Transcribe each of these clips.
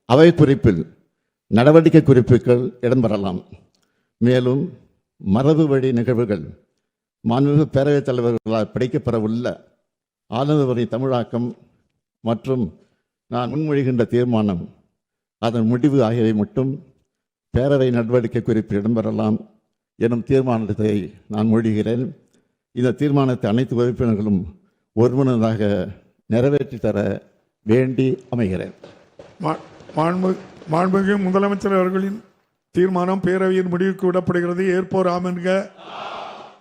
அவை குறிப்பில் நடவடிக்கை குறிப்புகள் இடம்பெறலாம். மேலும் மரபு வழி நிகழ்வுகள் மாண்புமிகு பேரவைத் தலைவர்களால் படைக்கப்பெறவுள்ள ஆளுநரின் தமிழாக்கம் மற்றும் நான் முன்மொழிகின்ற தீர்மானம் அதன் முடிவு ஆகியவை மட்டும் பேரவை நடவடிக்கை குறிப்பில் இடம்பெறலாம் எனும் தீர்மானத்தை நான் மொழிகிறேன். இந்த தீர்மானத்தை அனைத்து உறுப்பினர்களும் ஒருமனதாக நிறைவேற்றி தர வேண்டி அமைகிறேன். மாண்புமிகு முதலமைச்சர் அவர்களின் தீர்மானம் பேரவையின் முடிவுக்கு விடப்படுகிறது. ஏற்போர் ஆம் என்க,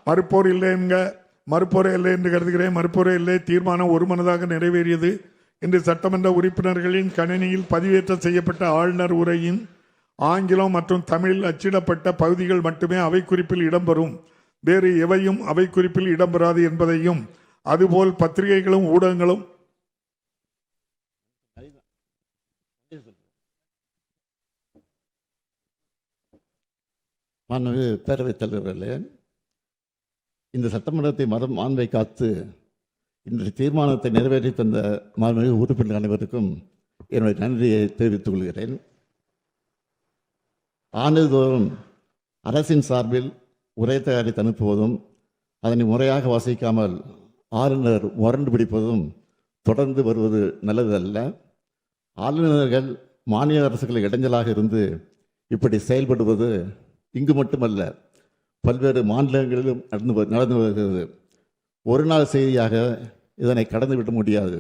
மறுப்போர் இல்லை என்க. மறுப்போரே இல்லை என்று கருதுகிறேன். மறுப்போரே இல்லை. தீர்மானம் ஒருமனதாக நிறைவேறியது. இன்று சட்டமன்ற உறுப்பினர்களின் கணினியில் பதிவேற்றம் செய்யப்பட்ட ஆளுநர் உரையின் ஆங்கிலம் மற்றும் தமிழில் அச்சிடப்பட்ட பகுதிகள் மட்டுமே அவை குறிப்பில் இடம்பெறும். வேறு எவையும் அவை குறிப்பில் இடம்பெறாது என்பதையும், அதுபோல் பத்திரிகைகளும் ஊடகங்களும் பேரவைத் தலைவர்களே, இந்த சட்டமன்றத்தை மாண்பை காத்து இந்த தீர்மானத்தை நிறைவேற்றி தந்த மாண்புமிகு உறுப்பினர் அனைவருக்கும் என்னுடைய நன்றியை தெரிவித்துக் கொள்கிறேன். ஆண்டுதோறும் அரசின் சார்பில் உரை தயாரித்து அனுப்புவதும் அதனை முறையாக வாசிக்காமல் ஆளுநர் முரண்டு பிடிப்பதும் தொடர்ந்து வருவது நல்லதல்ல. ஆளுநர்கள் மாநில அரசுகளுக்கு இடைஞ்சலாக இருந்து இப்படி செயல்படுவது இங்கு மட்டுமல்ல, பல்வேறு மாநிலங்களிலும் நடந்து வருகிறது. ஒரு நாள் செய்தியாக இதனை கடந்துவிட முடியாது.